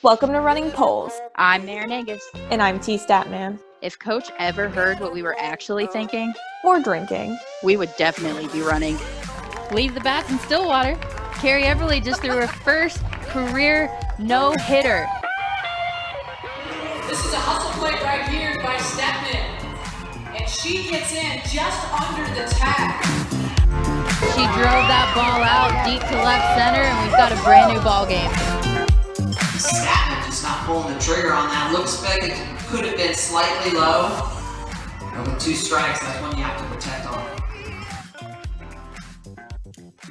Welcome to Running Polls. I'm Marinegis. And I'm T Statman. If Coach ever heard what we were actually thinking, or drinking, we would definitely be running. Leave the bats in Stillwater. Carrie Everly just threw her first career no-hitter. This is a hustle play right here by Statman. And she gets in just under the tag. She drove that ball out deep to left center, and we've got a brand new ball game. Statman just not pulling the trigger on that. Looks like it could have been slightly low. And with 2 strikes, that's one you have to protect on.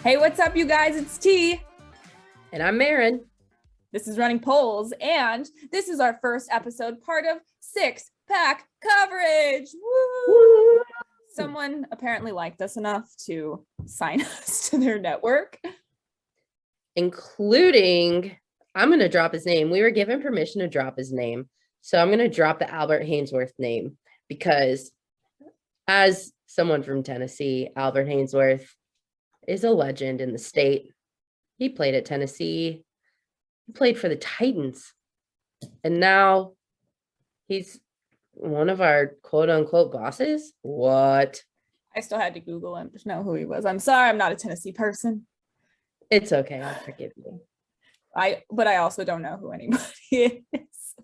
Hey, what's up, you guys? It's T. And I'm Marin. This is Running Polls, and this is our first episode, part of 6-Pack Coverage. Woo! Someone apparently liked us enough to sign us to their network. Including, I'm going to drop his name. We were given permission to drop his name. So I'm going to drop the Albert Haynesworth name because as someone from Tennessee, Albert Haynesworth is a legend in the state. He played at Tennessee. He played for the Titans. And now he's one of our quote unquote bosses. What? I still had to Google him to know who he was. I'm sorry, I'm not a Tennessee person. It's okay. I'll forgive you. But I also don't know who anybody is.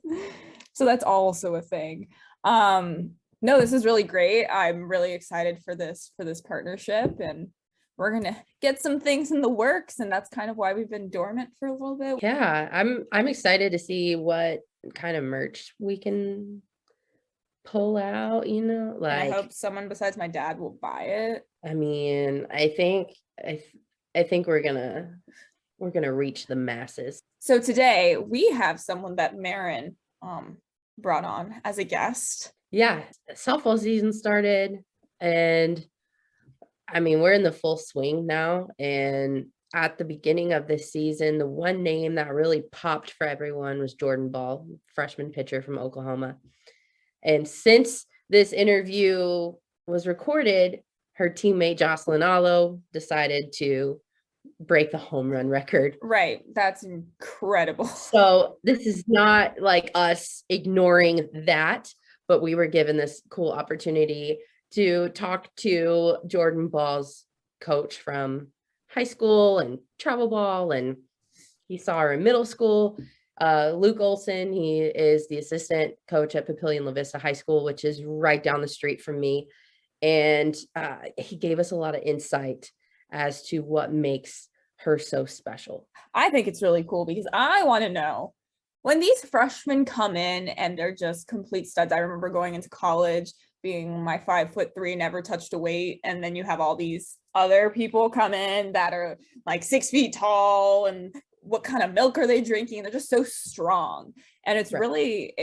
So that's also a thing. No, this is really great. I'm really excited for this partnership, and we're gonna get some things in the works, and that's kind of why we've been dormant for a little bit. Yeah, I'm excited to see what kind of merch we can pull out, you know, like and I hope someone besides my dad will buy it. I mean, I think we're gonna reach the masses. So today we have someone that Marin brought on as a guest. Yeah, softball season started, and I mean, we're in the full swing now. And at the beginning of this season, the one name that really popped for everyone was Jordy Bahl, freshman pitcher from Oklahoma. And since this interview was recorded, her teammate Jocelyn Allo decided to break the home run record. Right. That's incredible. So this is not like us ignoring that, but we were given this cool opportunity to talk to Jordy Bahl's coach from high school and travel ball, and he saw her in middle school. Luke Olson, he is the assistant coach at Papillion La Vista High School, which is right down the street from me. And he gave us a lot of insight as to what makes her so special. I think it's really cool because I want to know when these freshmen come in and they're just complete studs. I remember going into college being my 5'3", never touched a weight, and then you have all these other people come in that are like 6 feet tall, and what kind of milk are they drinking? They're just so strong, and it's really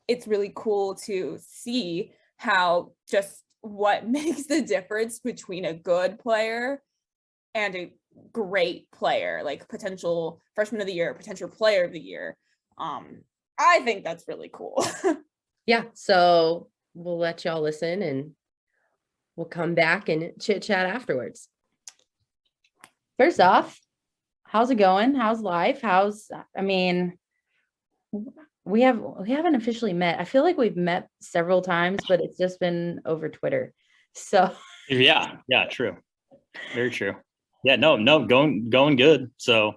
it's really cool to see how just what makes the difference between a good player and a great player, like potential freshman of the year, potential player of the year. I think that's really cool. Yeah, so we'll let y'all listen, and we'll come back and chit chat afterwards. First off, how's it going? How's life? We haven't officially met. I feel like we've met several times, but it's just been over Twitter. So yeah, true. Very true. Yeah, no, going good. So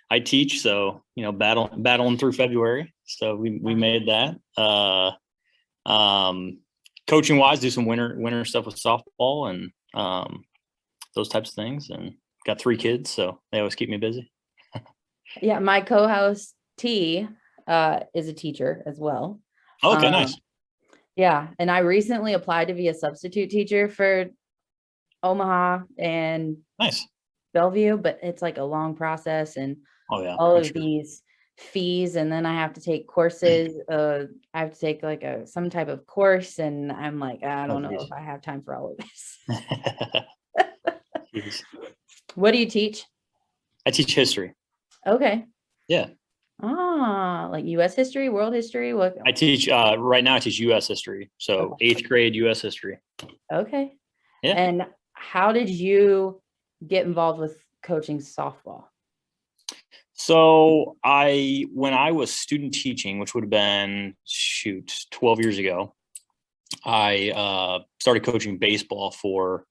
I teach, so battling through February. So we made that. Coaching wise, do some winter stuff with softball and those types of things, and got 3 kids, so they always keep me busy. Yeah, my co-host T is a teacher as well. Okay, nice. Yeah, and I recently applied to be a substitute teacher for Omaha and Nice Bellevue, but it's like a long process, and all of these fees, and then I have to take courses. I have to take like some type of course, and I'm like, I don't know if I have time for all of this. What do you teach? I teach history. Okay. Yeah. Like U.S. history, world history. What? I teach right now. I teach U.S. history, so 8th grade U.S. history. Okay. Yeah. And how did you get involved with coaching softball? So when I was student teaching, which would have been 12 years ago, I started coaching baseball for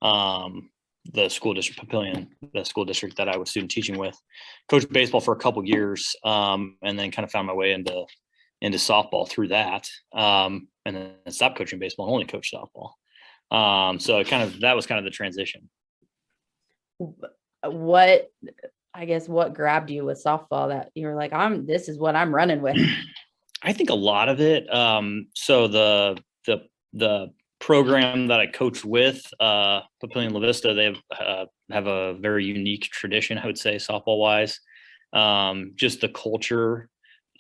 the school district Papillion, the school district that I was student teaching with. Coached baseball for a couple years, and then kind of found my way into softball through that, and then stopped coaching baseball and only coached softball. So that was kind of the transition. What grabbed you with softball that you were like, this is what I'm running with? I think a lot of it. So the program that I coach with, Papillion La Vista, they have a very unique tradition, I would say, softball wise. Just the culture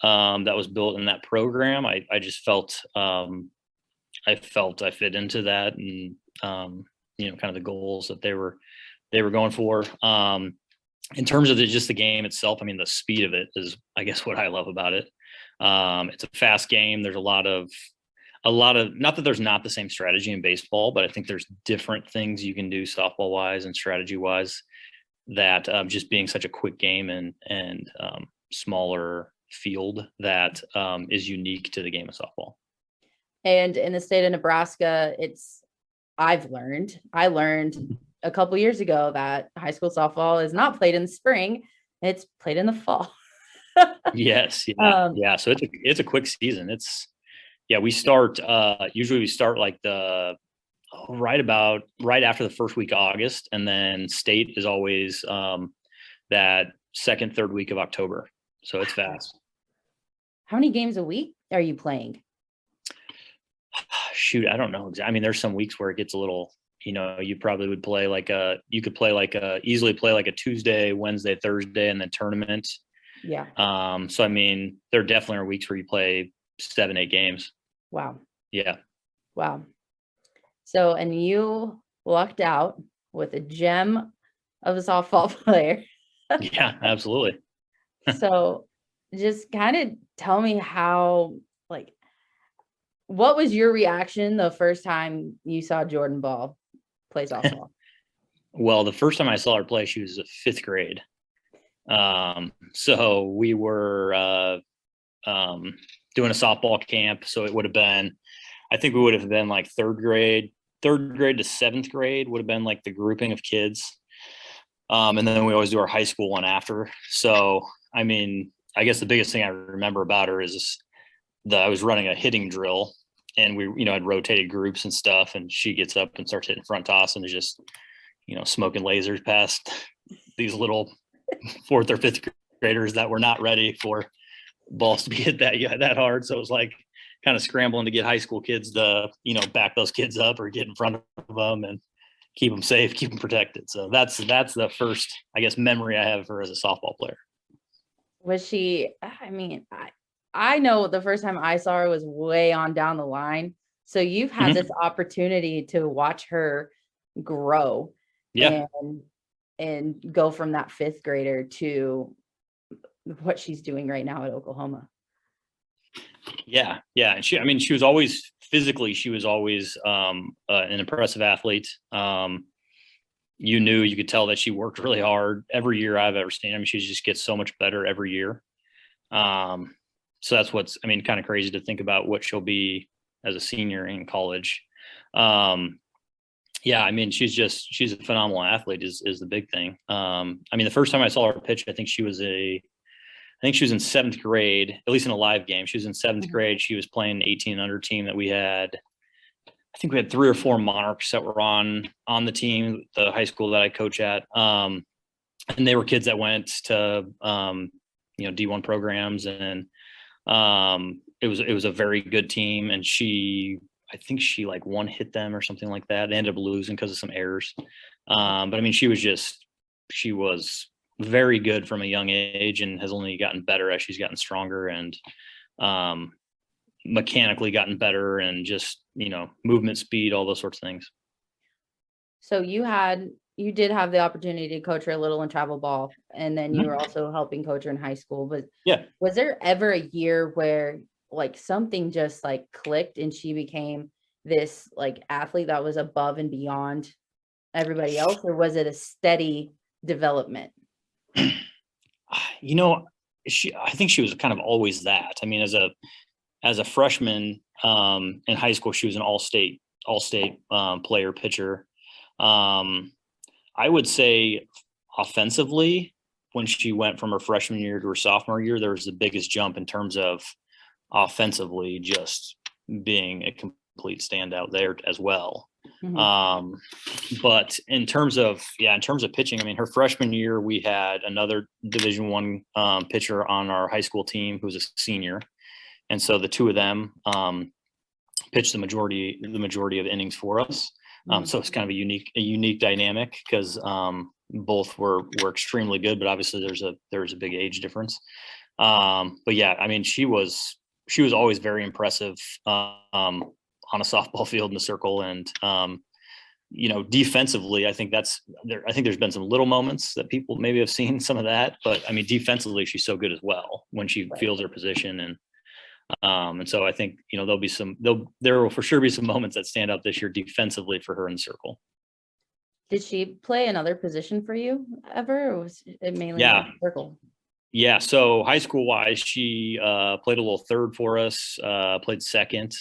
that was built in that program, I just felt I fit into that, and kind of the goals that they were going for. In terms of just the game itself, I mean, the speed of it is, I guess, what I love about it. It's a fast game. There's a lot of, not that there's not the same strategy in baseball, but I think there's different things you can do softball wise and strategy wise that just being such a quick game and smaller field that is unique to the game of softball. And in the state of Nebraska, I learned a couple years ago that high school softball is not played in the spring; it's played in the fall. Yes, yeah. So it's a quick season. We start usually we start like right after the first week of August, and then state is always that second, third week of October. So it's fast. How many games a week are you playing? Shoot, I don't know. I mean, there's some weeks where it gets a little, you probably would play easily play like a Tuesday, Wednesday, Thursday, and then tournament. Yeah. So I mean, there definitely are weeks where you play 7-8 games. Wow. Yeah. Wow. So, and you lucked out with a gem of a softball player. Yeah, absolutely. So just kind of tell me what was your reaction the first time you saw Jordy Bahl play softball? Well, the first time I saw her play, she was in 5th grade. So we were doing a softball camp. So it would have been, I think we would have been like 3rd grade to 7th grade would have been like the grouping of kids. And then we always do our high school one after. So, I mean, I guess the biggest thing I remember about her is I was running a hitting drill, and we, had rotated groups and stuff, and she gets up and starts hitting front toss and is just, smoking lasers past these little 4th or 5th graders that were not ready for balls to be hit that hard. So it was like kind of scrambling to get high school kids to, back those kids up or get in front of them and keep them safe, keep them protected. So that's the first, I guess, memory I have of her as a softball player. Was she, I mean, I know the first time I saw her was way on down the line. So you've had this opportunity to watch her grow. Yeah. And go from that 5th grader to what she's doing right now at Oklahoma. Yeah. And she was always physically, an impressive athlete. You could tell that she worked really hard every year I've ever seen. I mean, she just gets so much better every year. So that's kind of crazy to think about what she'll be as a senior in college. Yeah, I mean, she's a phenomenal athlete is the big thing. I mean, the first time I saw her pitch, I think she was in 7th grade, at least in a live game. She was in 7th grade. She was playing an 18 under team that we had. I think we had 3 or 4 Monarchs that were on the team, the high school that I coach at. And they were kids that went to, D1 programs, and it was a very good team. And I think she like one hit them or something like that. They ended up losing because of some errors. But I mean, she was very good from a young age and has only gotten better as she's gotten stronger and mechanically gotten better, and just, movement speed, all those sorts of things. So you did have the opportunity to coach her a little in travel ball, and then you were also helping coach her in high school. But yeah, was there ever a year where like something just like clicked and she became this like athlete that was above and beyond everybody else, or was it a steady development? I think she was kind of always that. I mean, as a freshman in high school, she was an all-state player pitcher. I would say offensively, when she went from her freshman year to her sophomore year, there was the biggest jump in terms of offensively just being a complete standout there as well. But in terms of pitching, I mean, her freshman year, we had another Division I pitcher on our high school team who was a senior. And so the two of them pitched the majority of innings for us. So it's kind of a unique dynamic because both were extremely good, but obviously there's a big age difference. But yeah, I mean, she was always very impressive on a softball field in the circle, and defensively, I think there's been some little moments that people maybe have seen some of that, but I mean, defensively, she's so good as well when she feels her position, and so I think there will for sure be some moments that stand out this year defensively for her in the circle. Did she play another position for you ever, or was it mainly circle? Yeah. So high school wise, she played a little third for us, played second.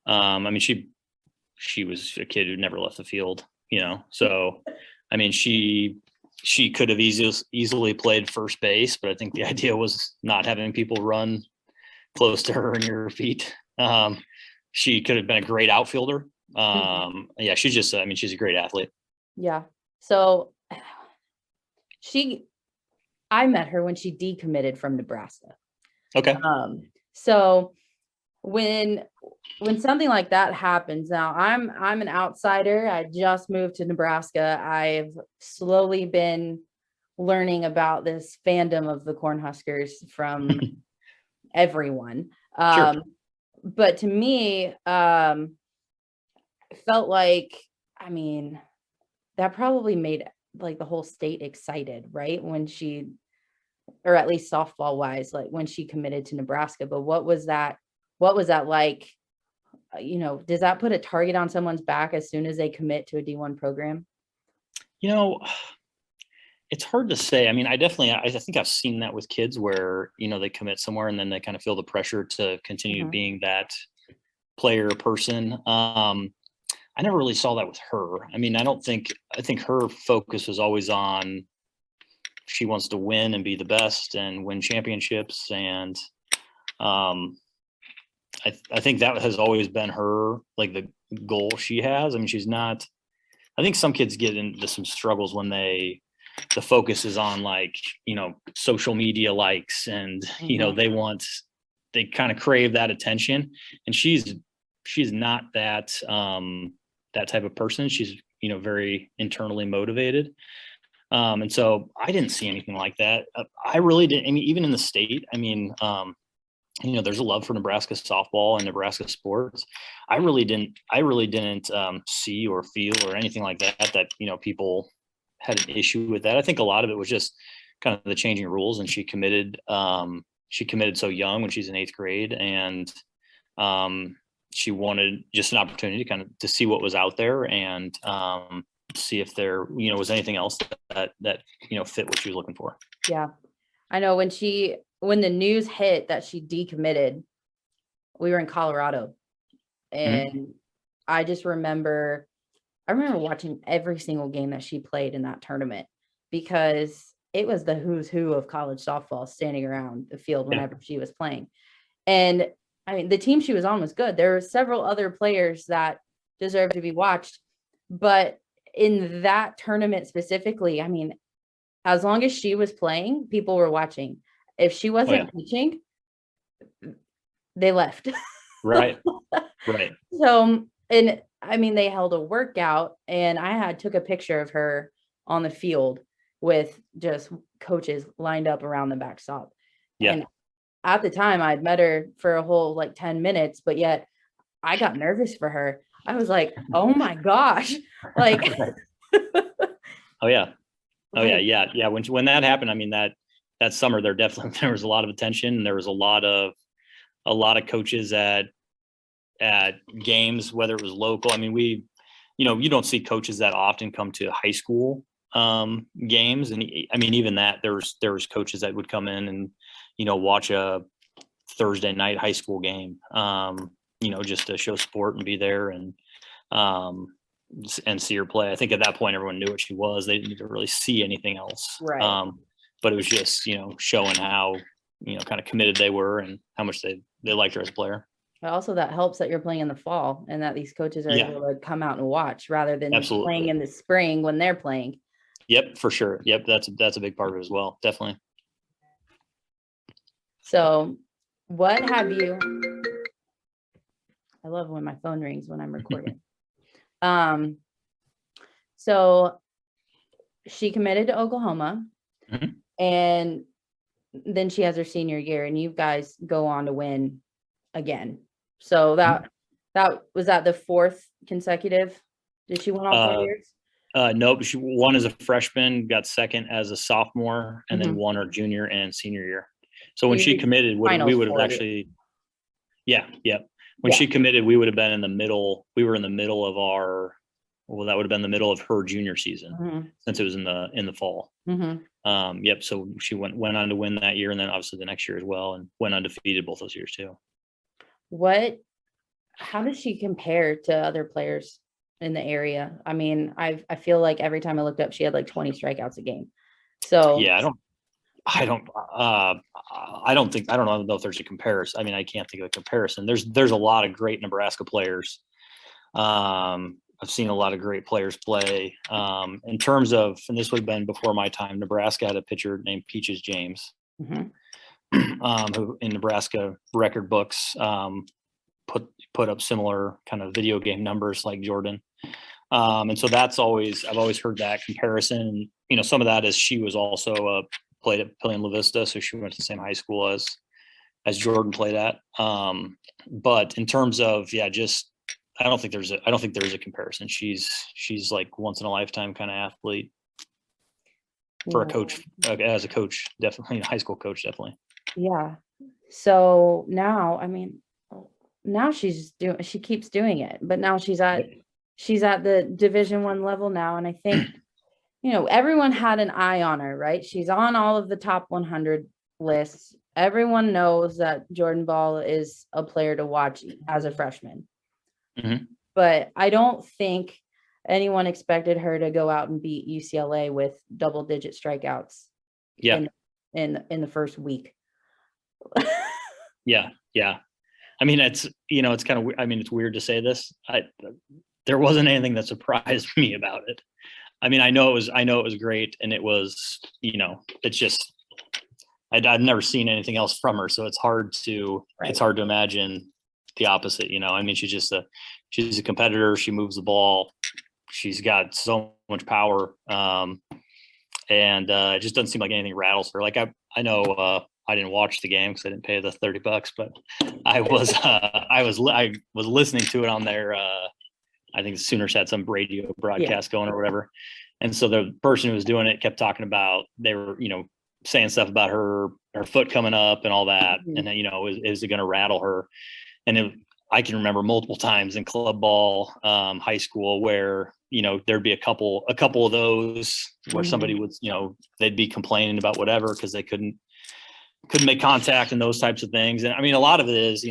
I mean, she was a kid who never left the field, so, I mean, she could have easily played first base, but I think the idea was not having people run close to her near her feet. She could have been a great outfielder. Yeah, she's just, I mean, she's a great athlete. Yeah. So I met her when she decommitted from Nebraska. Okay. So when something like that happens, now I'm an outsider. I just moved to Nebraska. I've slowly been learning about this fandom of the Cornhuskers from everyone. Sure. But to me, it felt like, I mean, that probably made like the whole state excited, right? When she, or at least softball wise, like when she committed to Nebraska. But what was that like? Does that put a target on someone's back as soon as they commit to a D1 program? It's hard to say. I mean, I think I've seen that with kids where, they commit somewhere and then they kind of feel the pressure to continue being that player person. I never really saw that with her. I mean, I think her focus was always on she wants to win and be the best and win championships. And I think that has always been her, like the goal she has. I mean, I think some kids get into some struggles when the focus is on like, social media likes and, they kind of crave that attention, and she's not that type of person. She's, very internally motivated. And so I didn't see anything like that. I really didn't. I mean, even in the state, I mean, there's a love for Nebraska softball and Nebraska sports. I really didn't see or feel or anything like that, people had an issue with that. I think a lot of it was just kind of the changing rules, and she committed so young when she's in 8th grade, and she wanted just an opportunity kind of to see what was out there and see if there, was anything else that fit what she was looking for. Yeah. I know when the news hit that she decommitted, we were in Colorado, and I just remember watching every single game that she played in that tournament, because it was the who's who of college softball standing around the field whenever she was playing. And I mean, the team she was on was good. There were several other players that deserved to be watched, but in that tournament specifically, I mean, as long as she was playing, people were watching. If she wasn't teaching, they left. Right. So, and I mean, they held a workout, and I took a picture of her on the field with just coaches lined up around the backstop. Yeah. And at the time, I'd met her for a whole like 10 minutes, but yet I got nervous for her. I was like, oh my gosh. Like, Oh yeah. When that happened, I mean, that summer there was a lot of attention, and there was a lot of coaches at games, whether it was local. I mean, you don't see coaches that often come to high school games. And I mean, even that there was coaches that would come in and, watch a Thursday night high school game, just to show support and be there and see her play. I think at that point, everyone knew what she was. They didn't really see anything else. Right. But it was just, showing how, kind of committed they were and how much they liked her as a player. But also that helps that you're playing in the fall and that these coaches are Yeah. able to come out and watch rather than Absolutely. playing in the spring when they're playing. Yep, for sure. Yep, that's a big part of it as well. Definitely. So what have you, I love when my phone rings when I'm recording. So she committed to Oklahoma Mhm. and then she has her senior year and you guys go on to win again. So that was that the fourth consecutive? Did she win all 4 years? Nope. She won as a freshman, got second as a sophomore, and then Mhm. won her junior and senior year. So when You she did committed, we finals would have 4 years. actually, yep. When Yeah. she committed, we would have been in the middle. We were in the middle of that would have been the middle of her junior season Mhm. since it was in the fall. Mhm. Yep. So she went on to win that year, and then obviously the next year as well, and went undefeated both those years too. How does she compare to other players in the area? I mean, I feel like every time I looked up, she had like 20 strikeouts a game. So Yeah, I don't know if there's a comparison. I mean, I can't think of a comparison. There's a lot of great Nebraska players. I've seen a lot of great players play. In terms of, and this would have been before my time, Nebraska had a pitcher named Peaches James, Mhm. who in Nebraska record books put up similar kind of video game numbers like Jordan. And so I've always heard that comparison. Some of that is she was also played at Pillion La Vista, so she went to the same high school as Jordan played at. But in terms of, I don't think there's a comparison. She's like once in a lifetime kind of athlete for a coach, as a coach, definitely a high school coach, definitely. Yeah. So now, I mean, now she keeps doing it, but now she's at the Division I level now. And I think, everyone had an eye on her, right? She's on all of the top 100 lists. Everyone knows that Jordy Bahl is a player to watch as a freshman. Mhm. But I don't think anyone expected her to go out and beat UCLA with double-digit strikeouts. Yeah. In the first week. Yeah. I mean, it's kind of, I mean, it's weird to say this. There wasn't anything that surprised me about it. I mean, I know it was great, and it was, it's just, I've never seen anything else from her, so it's hard to imagine the opposite. I mean, she's a competitor. She moves the ball. She's got so much power, and it just doesn't seem like anything rattles her. Like I know I didn't watch the game because I didn't pay the $30, but I was listening to it on their. I think the Sooners had some radio broadcast going or whatever, and so the person who was doing it kept talking about, they were saying stuff about her foot coming up and all that, and then is it going to rattle her? And I can remember multiple times in club ball, high school, where there'd be a couple of those where somebody would they'd be complaining about whatever because they couldn't make contact and those types of things. And I mean, a lot of it is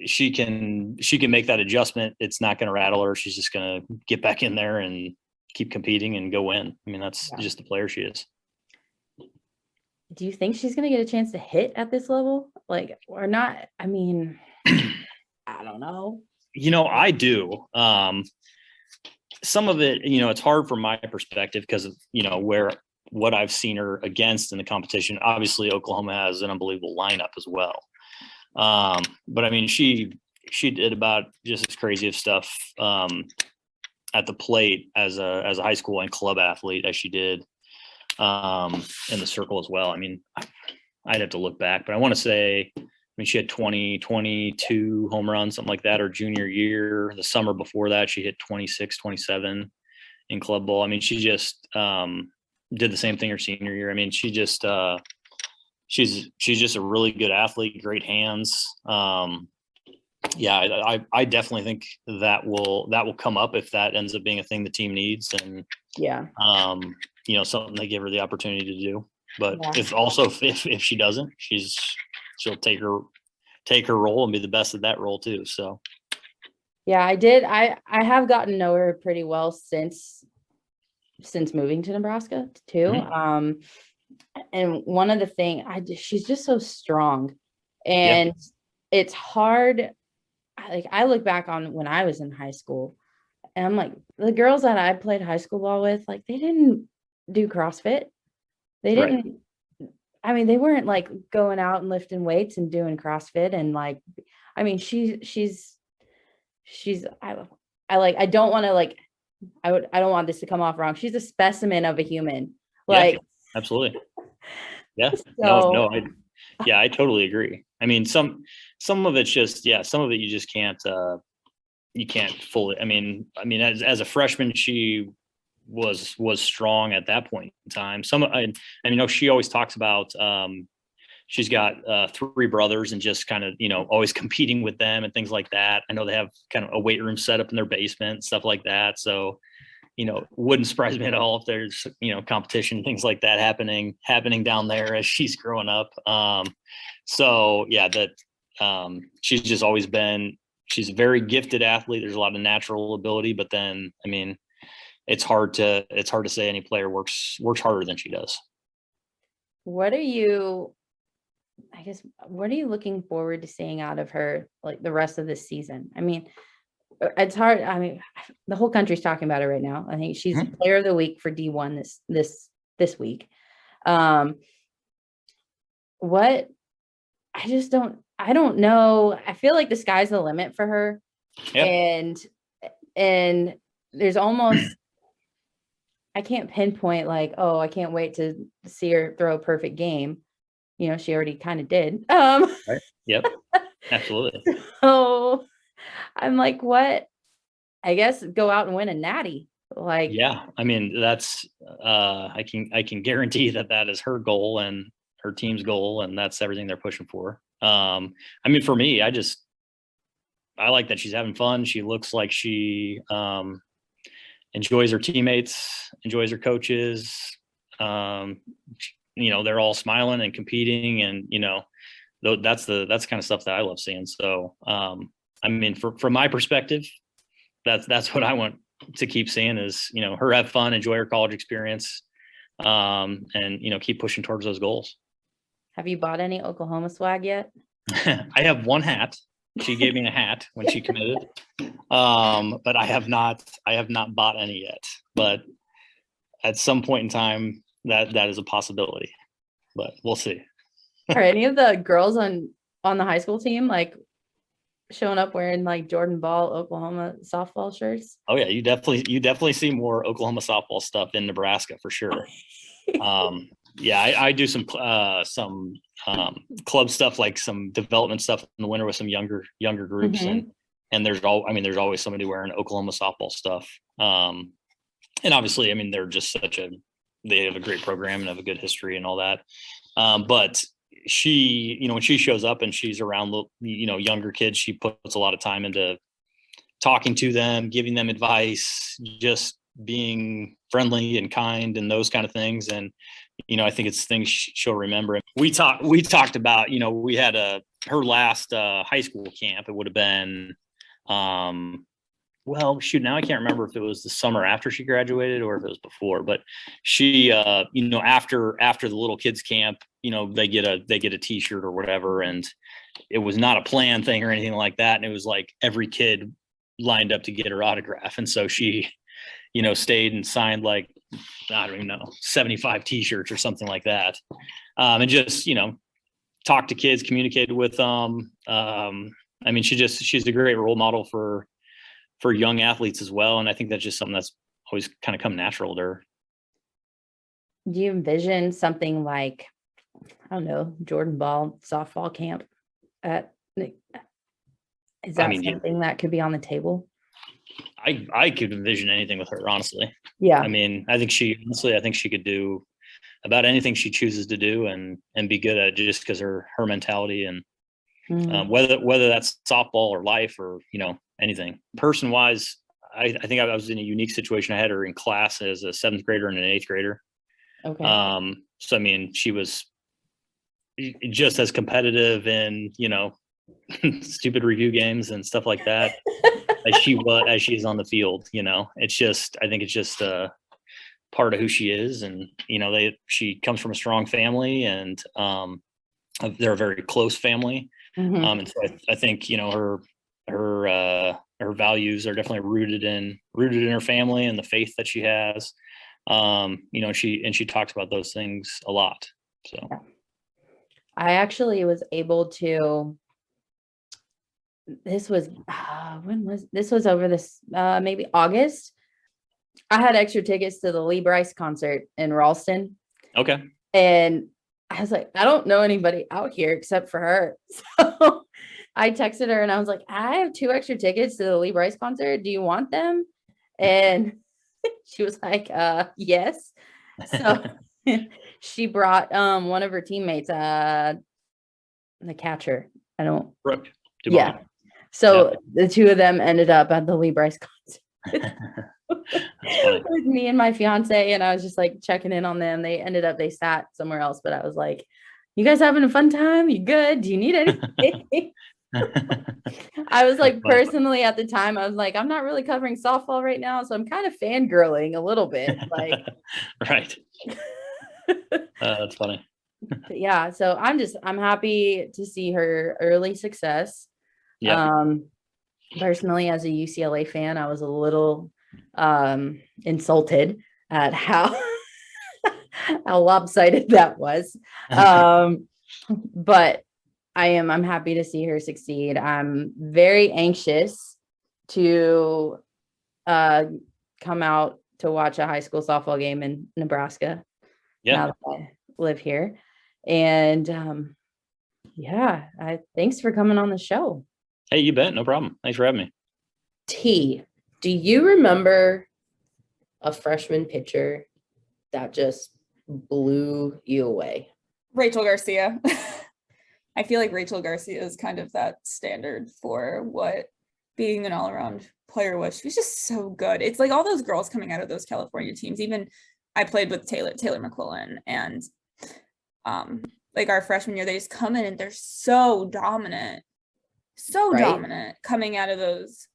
she can make that adjustment. It's not going to rattle her. She's just going to get back in there and keep competing and go win. I mean, that's just the player she is. Do you think she's going to get a chance to hit at this level? Like, or not? I mean, I don't know. I do. Some of it, it's hard from my perspective because of, what I've seen her against in the competition. Obviously, Oklahoma has an unbelievable lineup as well. But I mean, she did about just as crazy of stuff at the plate as a high school and club athlete as she did in the circle as well. I mean, I'd have to look back, but I want to say, she had 22 home runs, something like that, her junior year. The summer before that, she hit 26, 27 in club ball. I mean, she just did the same thing her senior year. I mean, she just she's just a really good athlete, great hands. Yeah, I definitely think that will come up if that ends up being a thing the team needs, and Yeah. something they give her the opportunity to do. But Yeah. if she doesn't, she'll take her role and be the best at that role too. So Yeah, I did. I have gotten to know her pretty well since moving to Nebraska too. Mhm. And one of the thing she's just so strong, Yeah. and it's hard. Like, I look back on when I was in high school, and I'm like, the girls that I played high school ball with, like, they didn't do CrossFit. They Right. didn't, I mean, they weren't like going out and lifting weights and doing CrossFit. And like, I mean, she's, I don't want to like, I don't want this to come off wrong. She's a specimen of a human. Like, Absolutely. Yeah. so I totally agree. I mean, some of it's just, some of it you just can't, you can't fully, I mean, as a freshman, she was strong at that point in time. She always talks about, she's got 3 brothers and just kind of, always competing with them and things like that. I know they have kind of a weight room set up in their basement, stuff like that. So, wouldn't surprise me at all if there's, competition, things like that happening down there as she's growing up. She's just always been, she's a very gifted athlete. There's a lot of natural ability, but then, I mean, it's hard to say any player works harder than she does. what are you looking forward to seeing out of her, like, the rest of this season? I mean, it's hard. I mean, the whole country's talking about it right now. I think she's player of the week for D1 this week. What I don't know. I feel like the sky's the limit for her. Yeah. And there's almost, I can't pinpoint like, oh, I can't wait to see her throw a perfect game. She already kind of did. Right. Yep. Absolutely. So I'm like, what? I guess go out and win a natty. Like, yeah, I mean, that's I can guarantee that is her goal and her team's goal, and that's everything they're pushing for. I mean, for me, I like that she's having fun. She looks like she enjoys her teammates, enjoys her coaches. They're all smiling and competing, and that's the kind of stuff that I love seeing. So, I mean, from my perspective, that's what I want to keep seeing is, her have fun, enjoy her college experience, and, keep pushing towards those goals. Have you bought any Oklahoma swag yet? I have one hat. She gave me a hat when she committed. But I have not bought any yet, but at some point in time that is a possibility, but we'll see. Are any of the girls on the high school team like showing up wearing like Jordy Bahl Oklahoma softball shirts? Oh yeah, you definitely see more Oklahoma softball stuff in Nebraska for sure. I do some club stuff, like some development stuff in the winter with some younger groups, and there's always somebody wearing Oklahoma softball stuff. And obviously, I mean, they're just they have a great program and have a good history and all that. But she, when she shows up and she's around the, younger kids, she puts a lot of time into talking to them, giving them advice, just being friendly and kind and those kind of things. And, I think it's things she'll remember. We talked about, we had her last high school camp. It would have been, now I can't remember if it was the summer after she graduated or if it was before, but she, after the little kids camp, they get a t-shirt or whatever. And it was not a planned thing or anything like that. And it was like every kid lined up to get her autograph. And so she, stayed and signed like, I don't even know, 75 t-shirts or something like that. And just, talked to kids, communicated with them. I mean, she's a great role model for young athletes as well. And I think that's just something that's always kind of come natural to her. Do you envision something like, I don't know, Jordy Bahl softball camp is that something that could be on the table? I could envision anything with her, honestly. Yeah. I mean, I think she could do about anything she chooses to do and be good at it just because her mentality and whether that's softball or life or, anything. Person wise, I think I was in a unique situation. I had her in class as a 7th grader and an 8th grader. Okay. So, I mean, she was just as competitive in, stupid review games and stuff like that as she's on the field. I think it's just part of who she is. And, she comes from a strong family, and they're a very close family. And so I think, her values are definitely rooted in her family and the faith that she has. She talks about those things a lot. So I actually was able to, this was over this, maybe August. I had extra tickets to the Lee Bryce concert in Ralston. Okay. And I was like, I don't know anybody out here except for her. So I texted her and I was like, I have 2 extra tickets to the Lee Bryce concert. Do you want them? And she was like, yes. So she brought one of her teammates, the catcher. Brooke. Yeah. So the 2 of them ended up at the Lee Bryce concert. With me and my fiance, and I was just like checking in on them. They sat somewhere else, but I was like, you guys having a fun time? You good? Do you need anything? I was like, personally at the time, I was like, I'm not really covering softball right now, so I'm kind of fangirling a little bit. Like, right. That's funny. Yeah. So I'm happy to see her early success. Yeah. Personally, as a UCLA fan, I was a little insulted at how lopsided that was. But I'm happy to see her succeed. I'm very anxious to come out to watch a high school softball game in Nebraska. Yeah. Now that I live here. And thanks for coming on the show. Hey, you bet. No problem. Thanks for having me. T, do you remember a freshman pitcher that just blew you away? Rachel Garcia. I feel like Rachel Garcia is kind of that standard for what being an all-around player was. She was just so good. It's like all those girls coming out of those California teams. Even I played with Taylor McQuillan, and like our freshman year, they just come in and they're so dominant, dominant coming out of those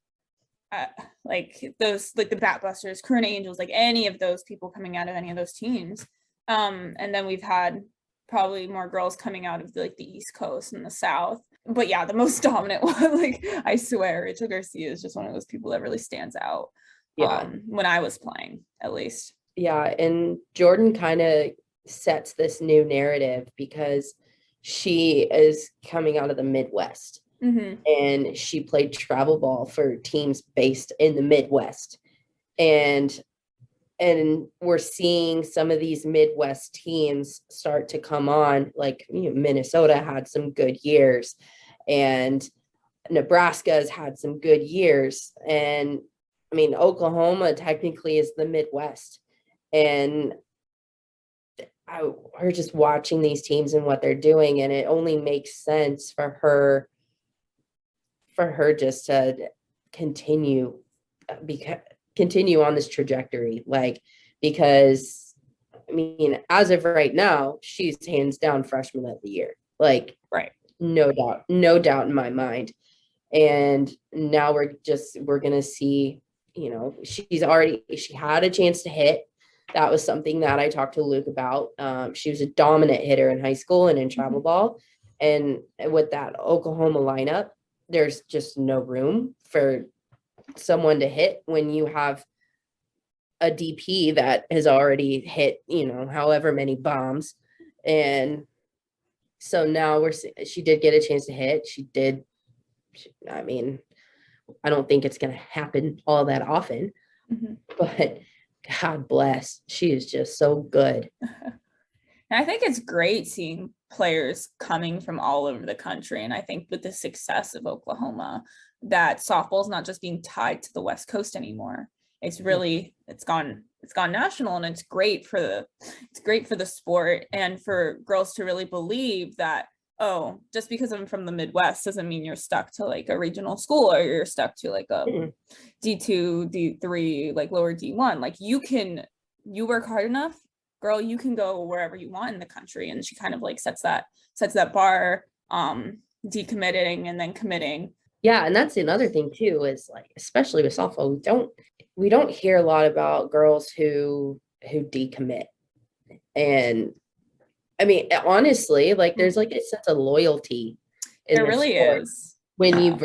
like the Bat Busters, Corona Angels, like any of those people coming out of any of those teams. And then we've had probably more girls coming out of the East Coast and the South. But yeah, the most dominant one, like I swear, Rachel Garcia is just one of those people that really stands out. Yeah. When I was playing, at least. Yeah, and Jordan kind of sets this new narrative because she is coming out of the Midwest. Mm-hmm. And she played travel ball for teams based in the Midwest. And we're seeing some of these Midwest teams start to come on, like Minnesota had some good years, and Nebraska has had some good years. And I mean, Oklahoma technically is the Midwest. And we're just watching these teams and what they're doing, and it only makes sense for her just to continue on this trajectory, because I mean, as of right now, she's hands down freshman of the year, right, no doubt in my mind. And now we're gonna see, she had a chance to hit. That was something that I talked to Luke about. She was a dominant hitter in high school and in travel ball, and with that Oklahoma lineup, there's just no room for someone to hit when you have a DP that has already hit, however many bombs. And so now she did get a chance to hit. I mean, I don't think it's going to happen all that often, but God bless, she is just so good. And I think it's great seeing players coming from all over the country. And I think with the success of Oklahoma, that softball is not just being tied to the West Coast anymore. It's really, it's gone national, and it's great for the sport and for girls to really believe that oh, just because I'm from the Midwest doesn't mean you're stuck to like a regional school or you're stuck to like a Mhm. D2, D3, like lower D1. Like you work hard enough, girl, you can go wherever you want in the country. And she kind of like sets that bar, decommitting and then committing. Yeah, and that's another thing too, is like, especially with softball, we don't hear a lot about girls who decommit. And I mean, honestly, like there's like a sense of loyalty in There the really sport. is. When Yeah.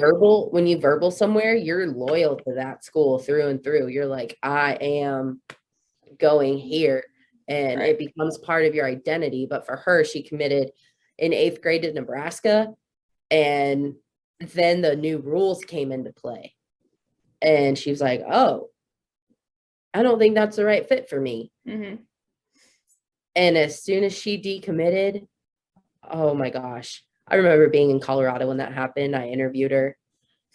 you verbal somewhere, you're loyal to that school through and through. You're like, I am going here, and Right. it becomes part of your identity. But for her, she committed in 8th grade to Nebraska, and then the new rules came into play. And she was like, oh, I don't think that's the right fit for me. Mm-hmm. And as soon as she decommitted, oh my gosh. I remember being in Colorado when that happened. I interviewed her,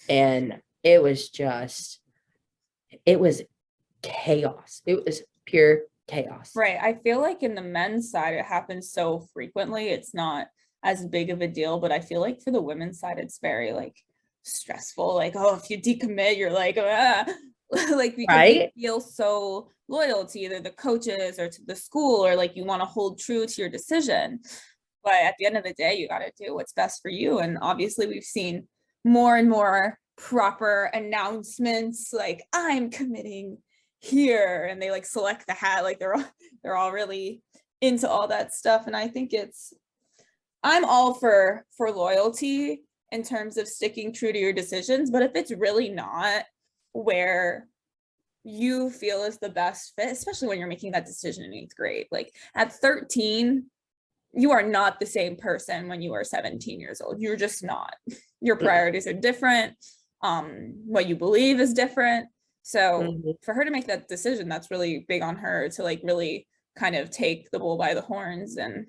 and it was chaos. It was pure chaos. Right. I feel like in the men's side, it happens so frequently. It's not as big of a deal, but I feel like for the women's side, it's very like stressful. Like, oh, if you decommit, you're like, ah. Like because Right? you feel so loyal to either the coaches or to the school, or like you want to hold true to your decision. But at the end of the day, you got to do what's best for you. And obviously, we've seen more and more proper announcements like, I'm committing here, and they like select the hat, like they're all really into all that stuff. And I think I'm all for loyalty in terms of sticking true to your decisions, but if it's really not where you feel is the best fit, especially when you're making that decision in 8th grade, like at 13, you are not the same person when you are 17 years old. You're just not. Your priorities are different. What you believe is different. So for her to make that decision, that's really big on her to like really kind of take the bull by the horns and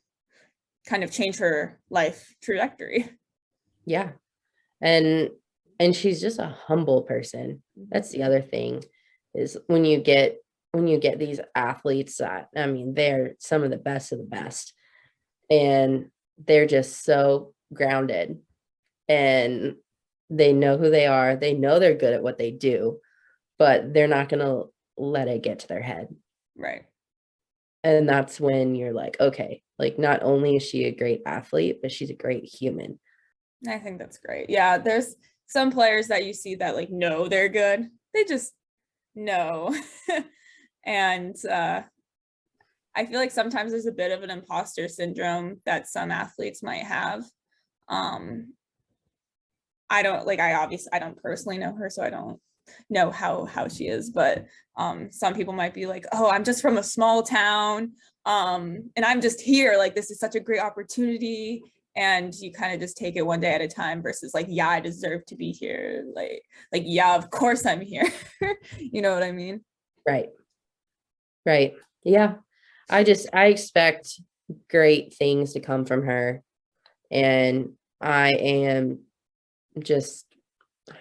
kind of change her life trajectory. Yeah. And she's just a humble person. That's the other thing, is when you get these athletes that, I mean, they're some of the best, and they're just so grounded, and they know who they are. They know they're good at what they do, but they're not going to let it get to their head. Right. And that's when you're like, okay, like not only is she a great athlete, but she's a great human. I think that's great. Yeah, there's some players that you see that like know they're good. They just know. And I feel like sometimes there's a bit of an imposter syndrome that some athletes might have. I don't personally know her, so I don't know how she is, but some people might be like, oh, I'm just from a small town, and I'm just here, like this is such a great opportunity, and you kind of just take it one day at a time versus like, yeah, I deserve to be here, like yeah, of course I'm here. You know what I mean? Right. Yeah. I expect great things to come from her, and I am just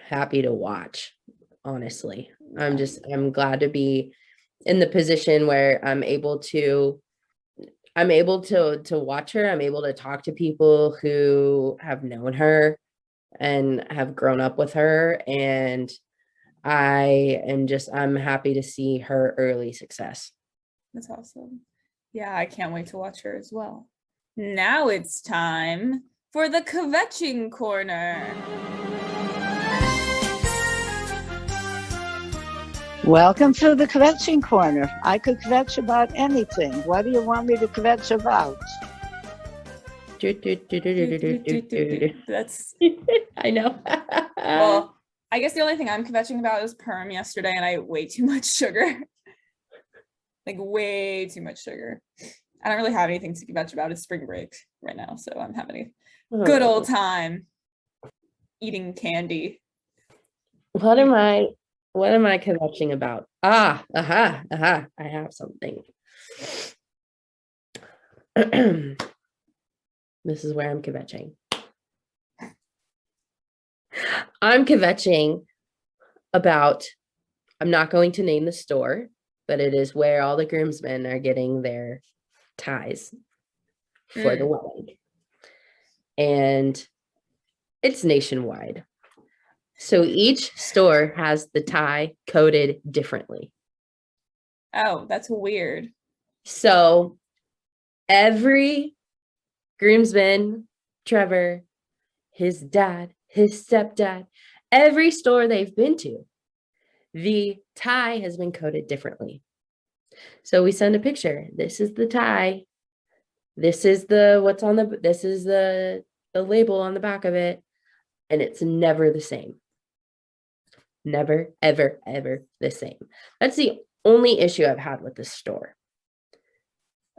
happy to watch, honestly. I'm glad to be in the position where I'm able to watch her. I'm able to talk to people who have known her and have grown up with her, and I'm happy to see her early success. That's awesome. Yeah, I can't wait to watch her as well. Now it's time for the kvetching corner. Welcome to the kvetching corner. I could kvetch about anything. What do you want me to kvetch about? That's I know. well, I guess the only thing I'm kvetching about is perm yesterday, and I ate way too much sugar. Like way too much sugar. I don't really have anything to kvetch about. It's spring break right now, so I'm having a good old time eating candy. What am I kvetching about? I have something. This is where I'm kvetching. I'm kvetching about, I'm not going to name the store, but it is where all the groomsmen are getting their ties for the wedding. and it's nationwide. So each store has the tie coded differently. Oh, that's weird. So every groomsman, Trevor, his dad, his stepdad, every store they've been to, the tie has been coded differently. So we send a picture. This is the tie. This is the label on the back of it. And it's never the same. Never, ever, ever the same. That's the only issue I've had with this store.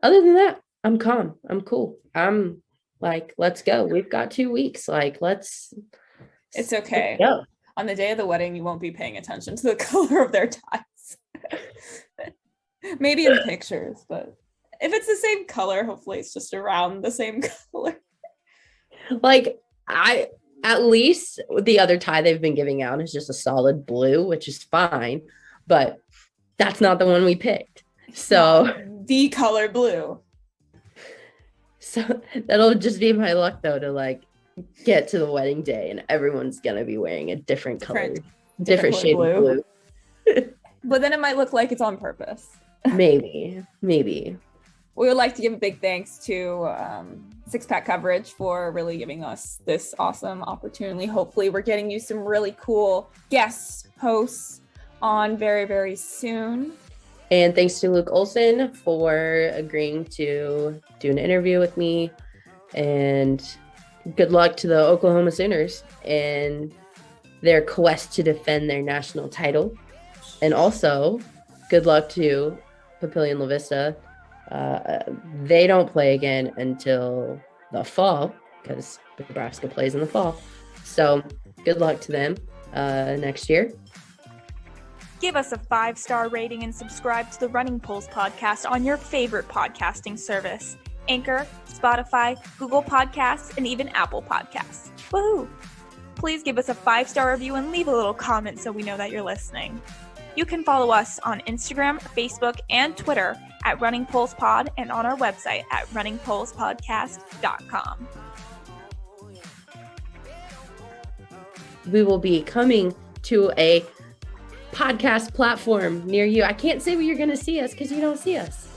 Other than that, I'm calm. I'm cool. I'm like, let's go. We've got 2 weeks. Like, It's okay. go. On the day of the wedding, you won't be paying attention to the color of their ties. Maybe in pictures, but if it's the same color, hopefully it's just around the same color. Like, at least the other tie they've been giving out is just a solid blue, which is fine, but that's not the one we picked. So The color blue. So that'll just be my luck, though, to like get to the wedding day and everyone's gonna be wearing a different color, different shade of blue. But then it might look like it's on purpose. Maybe. We would like to give a big thanks to Six Pack Coverage for really giving us this awesome opportunity. Hopefully we're getting you some really cool guest hosts on very, very soon. And thanks to Luke Olson for agreeing to do an interview with me. And good luck to the Oklahoma Sooners and their quest to defend their national title. And also, good luck to Papillion La Vista. They don't play again until the fall because Nebraska plays in the fall. So good luck to them next year. Give us a 5-star rating and subscribe to the Running Polls podcast on your favorite podcasting service. Anchor, Spotify, Google Podcasts, and even Apple Podcasts. Woohoo! Please give us a 5-star review and leave a little comment so we know that you're listening. You can follow us on Instagram, Facebook, and Twitter at Running Polls Pod and on our website at runningpollspodcast.com. We will be coming to a podcast platform near you. I can't say where you're going to see us because you don't see us.